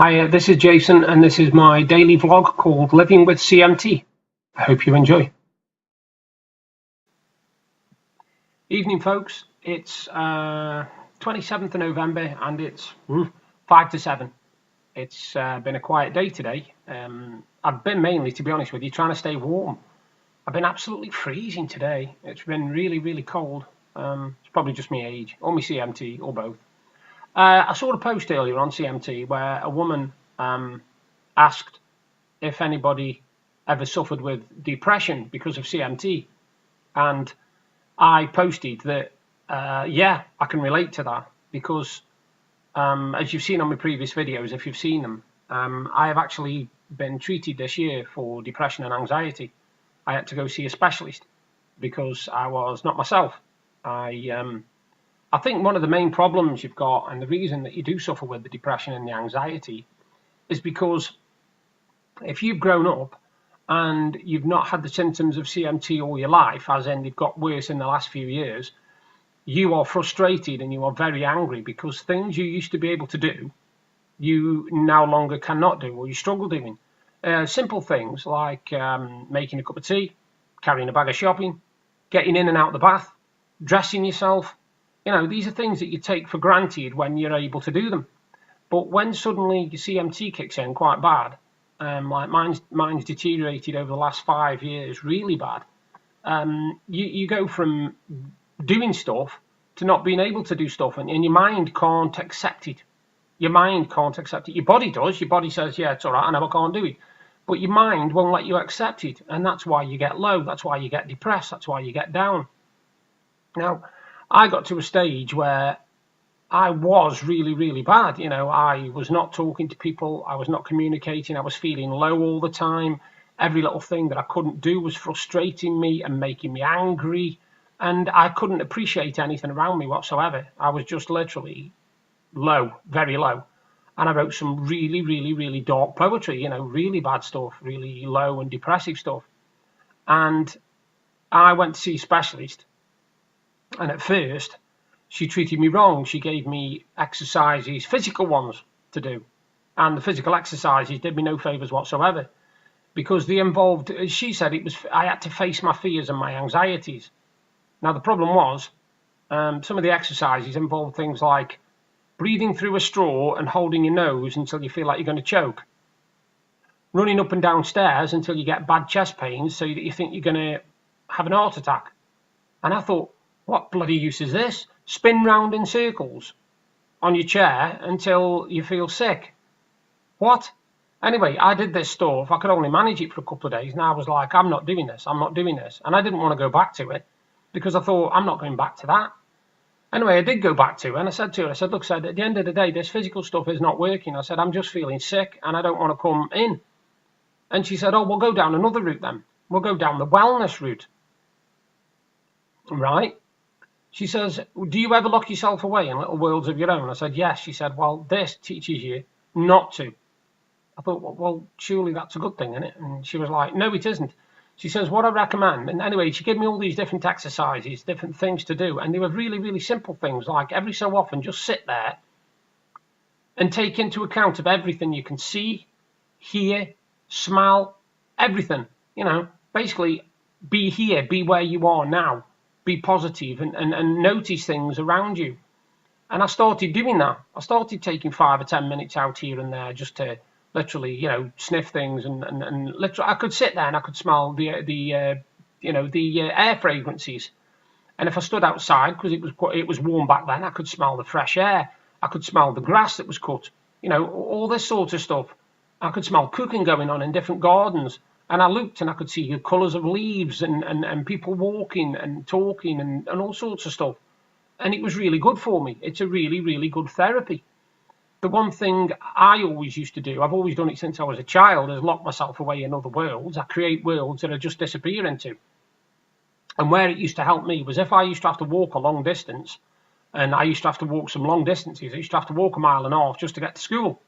Hi, this is Jason, and this is my daily vlog called Living with CMT. I hope you enjoy. Evening, folks. It's 27th of November, and it's 5 to 7. It's been a quiet day today. I've been mainly, to be honest with you, trying to stay warm. I've been absolutely freezing today. It's been really, really cold. It's probably just my age, or my CMT, or both. I saw a post earlier on CMT where a woman asked if anybody ever suffered with depression because of CMT. And I posted that, yeah, I can relate to that because, as you've seen on my previous videos, if you've seen them, I have actually been treated this year for depression and anxiety. I had to go see a specialist because I was not myself. I think one of the main problems you've got, and the reason that you do suffer with the depression and the anxiety, is because if you've grown up and you've not had the symptoms of CMT all your life, as in they've got worse in the last few years, you are frustrated and you are very angry because things you used to be able to do, you no longer cannot do, or you struggle doing. Simple things like making a cup of tea, carrying a bag of shopping, getting in and out of the bath, dressing yourself. You know, these are things that you take for granted when you're able to do them. But when suddenly your CMT kicks in quite bad, like mine's deteriorated over the last 5 years really bad, you go from doing stuff to not being able to do stuff, and your mind can't accept it. Your mind can't accept it. Your body does. Your body says, yeah, it's all right, I know I can't do it. But your mind won't let you accept it, and that's why you get low. That's why you get depressed. That's why you get down. Now, I got to a stage where I was really, really bad. You know, I was not talking to people. I was not communicating. I was feeling low all the time. Every little thing that I couldn't do was frustrating me and making me angry. And I couldn't appreciate anything around me whatsoever. I was just literally low, very low. And I wrote some really, really, really dark poetry, you know, really bad stuff, really low and depressive stuff. And I went to see a specialist. And at first, she treated me wrong. She gave me exercises, physical ones to do. And the physical exercises did me no favours whatsoever because they involved, as she said, I had to face my fears and my anxieties. Now, the problem was some of the exercises involved things like breathing through a straw and holding your nose until you feel like you're going to choke. Running up and down stairs until you get bad chest pains so that you think you're going to have an heart attack. And I thought, what bloody use is this? Spin round in circles on your chair until you feel sick. What? Anyway, I did this stuff. I could only manage it for a couple of days. And I was like, I'm not doing this. I'm not doing this. And I didn't want to go back to it because I thought, I'm not going back to that. Anyway, I did go back to it. And I said to her, look, at the end of the day, this physical stuff is not working. I said, I'm just feeling sick and I don't want to come in. And she said, oh, we'll go down another route then. We'll go down the wellness route. Right? She says, do you ever lock yourself away in little worlds of your own? I said, yes. She said, well, this teaches you not to. I thought, well, surely that's a good thing, isn't it? And she was like, no, it isn't. She says, what I recommend, and anyway, she gave me all these different exercises, different things to do, and they were really, really simple things, like every so often just sit there and take into account of everything you can see, hear, smell, everything. You know, basically be here, be where you are now. Be positive and notice things around you. And I started doing that. I started taking 5 or 10 minutes out here and there just to literally, you know, sniff things and literally I could sit there and I could smell the air fragrances. And if I stood outside, because it was warm back then, I could smell the fresh air. I could smell the grass that was cut. You know, all this sort of stuff. I could smell cooking going on in different gardens. And I looked and I could see the colours of leaves and people walking and talking and all sorts of stuff. And it was really good for me. It's a really, really good therapy. The one thing I always used to do, I've always done it since I was a child, is lock myself away in other worlds. I create worlds that I just disappear into. And where it used to help me was if I used to have to walk a long distance, and I used to have to walk some long distances, I used to have to walk 1.5 miles just to get to school.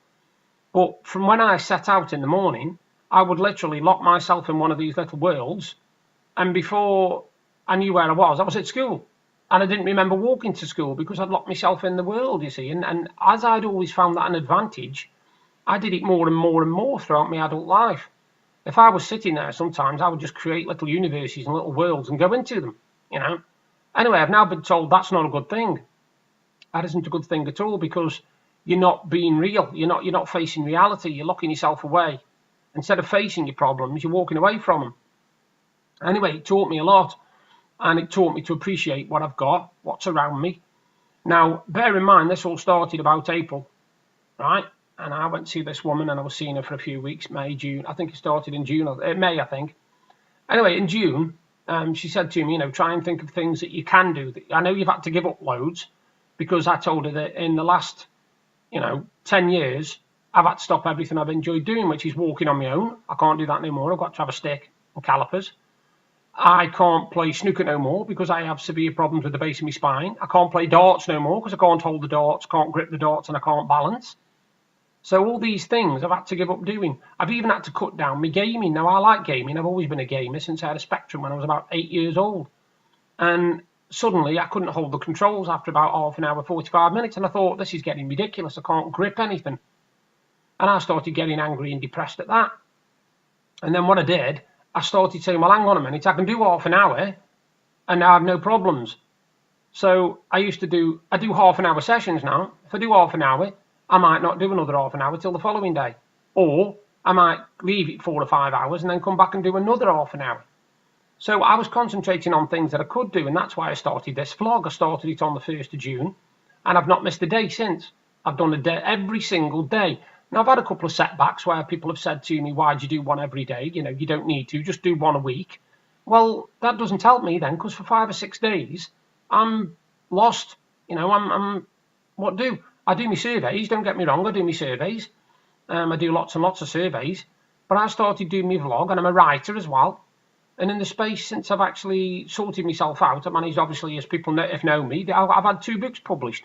But from when I set out in the morning, I would literally lock myself in one of these little worlds, and before I knew where I was at school. And I didn't remember walking to school because I'd locked myself in the world, you see. And as I'd always found that an advantage, I did it more and more and more throughout my adult life. If I was sitting there sometimes, I would just create little universes and little worlds and go into them, you know. Anyway, I've now been told that's not a good thing. That isn't a good thing at all, because you're not being real. You're not facing reality. You're locking yourself away. Instead of facing your problems, you're walking away from them. Anyway, it taught me a lot, and it taught me to appreciate what I've got, what's around me. Now, bear in mind, this all started about April, right? And I went to see this woman, and I was seeing her for a few weeks, May, June. I think it started in June, May, I think. Anyway, in June, she said to me, try and think of things that you can do. I know you've had to give up loads, because I told her that in the last, 10 years, I've had to stop everything I've enjoyed doing, which is walking on my own. I can't do that anymore. I've got to have a stick and calipers. I can't play snooker no more because I have severe problems with the base of my spine. I can't play darts no more because I can't hold the darts, can't grip the darts, and I can't balance. So all these things I've had to give up doing. I've even had to cut down my gaming. Now, I like gaming. I've always been a gamer since I had a Spectrum when I was about 8 years old. And suddenly I couldn't hold the controls after about half an hour, 45 minutes. And I thought, this is getting ridiculous. I can't grip anything. And I started getting angry and depressed at that. And then what I did, I started saying, well, hang on a minute, I can do half an hour and I have no problems. So I do half an hour sessions now. If I do half an hour, I might not do another half an hour till the following day. Or I might leave it 4 or 5 hours and then come back and do another half an hour. So I was concentrating on things that I could do, and that's why I started this vlog. I started it on the 1st of June, and I've not missed a day since. I've done a day every single day. Now, I've had a couple of setbacks where people have said to me, why do you do one every day? You don't need to, just do one a week. Well, that doesn't help me then, because for 5 or 6 days, I'm lost. What do? I do my surveys, don't get me wrong, I do my surveys. I do lots and lots of surveys. But I started doing my vlog, and I'm a writer as well. And in the space since I've actually sorted myself out, I managed, obviously, as people know me, I've had 2 books published.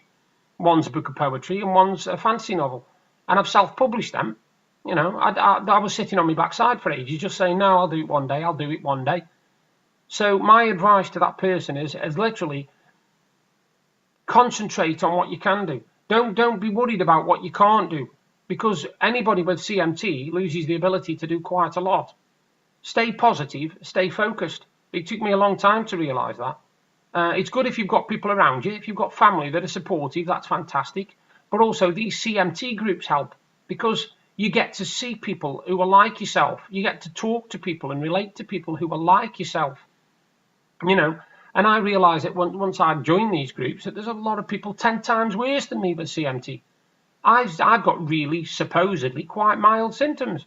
One's a book of poetry and one's a fantasy novel. And I've self-published them. I was sitting on my backside for ages, just saying, no, I'll do it one day, I'll do it one day. So my advice to that person is literally concentrate on what you can do. Don't be worried about what you can't do, because anybody with CMT loses the ability to do quite a lot. Stay positive, stay focused. It took me a long time to realise that. It's good if you've got people around you. If you've got family that are supportive, that's fantastic. But also these CMT groups help, because you get to see people who are like yourself. You get to talk to people and relate to people who are like yourself. And I realise that once I joined these groups, that there's a lot of people 10 times worse than me with CMT. I've got really, supposedly, quite mild symptoms.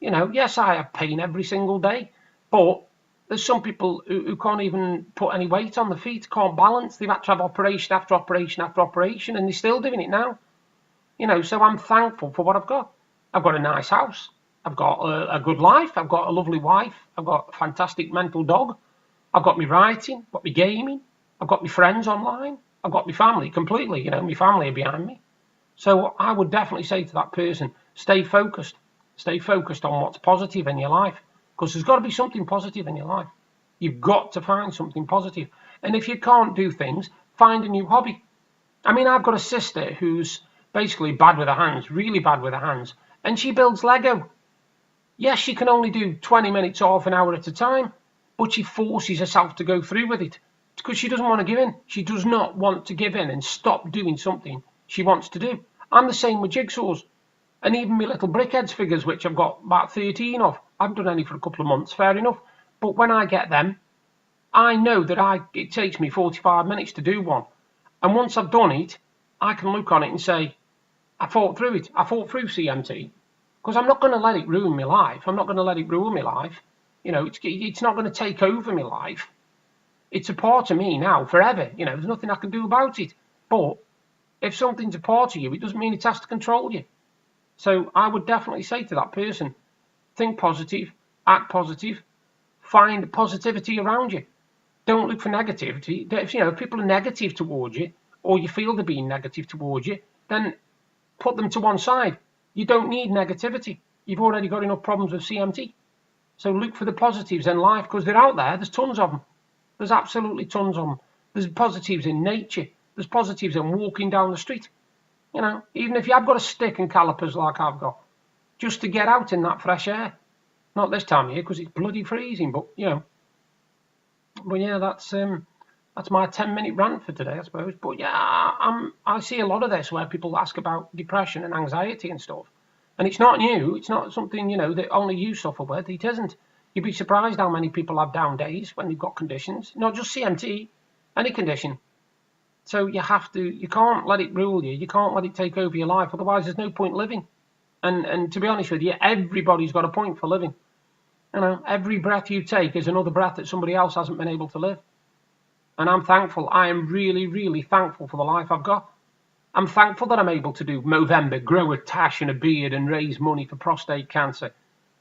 Yes, I have pain every single day, but there's some people who can't even put any weight on the feet, can't balance. They've had to have operation after operation after operation, and they're still doing it now. So I'm thankful for what I've got. I've got a nice house. I've got a good life. I've got a lovely wife. I've got a fantastic mental dog. I've got my writing, I've got my gaming. I've got my friends online. I've got my family completely. My family are behind me. So I would definitely say to that person, stay focused. Stay focused on what's positive in your life, because there's got to be something positive in your life. You've got to find something positive. And if you can't do things, find a new hobby. I've got a sister who's basically bad with her hands, really bad with her hands, and she builds Lego. Yes, she can only do 20 minutes, half an hour at a time, but she forces herself to go through with it because she doesn't want to give in. She does not want to give in and stop doing something she wants to do. I'm the same with jigsaws. And even my little brickheads figures, which I've got about 13 of. I haven't done any for a couple of months, fair enough. But when I get them, I know that it takes me 45 minutes to do one. And once I've done it, I can look on it and say, I fought through it. I fought through CMT. Because I'm not going to let it ruin my life. I'm not going to let it ruin my life. It's not going to take over my life. It's a part of me now, forever. There's nothing I can do about it. But if something's a part of you, it doesn't mean it has to control you. So I would definitely say to that person, think positive, act positive, find positivity around you. Don't look for negativity. If people are negative towards you, or you feel they're being negative towards you, then put them to one side. You don't need negativity. You've already got enough problems with CMT. So look for the positives in life, because they're out there. There's tons of them. There's absolutely tons of them. There's positives in nature. There's positives in walking down the street. You know, even if you have got a stick and calipers like I've got, just to get out in that fresh air. Not this time of year because it's bloody freezing, but you know. But yeah, that's my 10-minute rant for today, I suppose. But yeah, I see a lot of this where people ask about depression and anxiety and stuff, and it's not new. It's not something, you know, that only you suffer with. It isn't. You'd be surprised how many people have down days when they've got conditions, not just CMT, any condition. So you can't let it rule you. You can't let it take over your life. Otherwise, there's no point living. And to be honest with you, everybody's got a point for living. You know, every breath you take is another breath that somebody else hasn't been able to live. And I'm thankful. I am really, really thankful for the life I've got. I'm thankful that I'm able to do Movember, grow a tash and a beard and raise money for prostate cancer.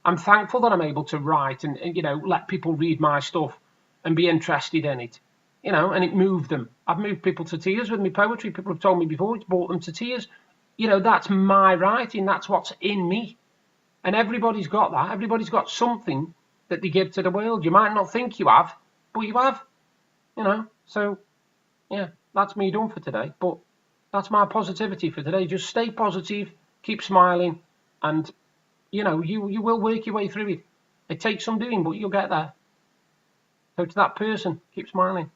I'm thankful that I'm able to write and you know, let people read my stuff and be interested in it. You know, and it moved them. I've moved people to tears with my poetry. People have told me before it's brought them to tears. You know, that's my writing. That's what's in me. And everybody's got that. Everybody's got something that they give to the world. You might not think you have, but you have. You know, so yeah, that's me done for today. But that's my positivity for today. Just stay positive, keep smiling, and you know, you will work your way through it. It takes some doing, but you'll get there. So to that person, keep smiling.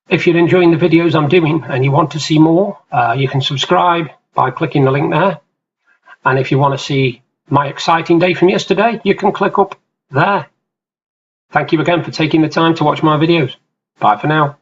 If you're enjoying the videos I'm doing and you want to see more, you can subscribe by clicking the link there. And if you want to see my exciting day from yesterday, you can click up there. Thank you again for taking the time to watch my videos. Bye for now.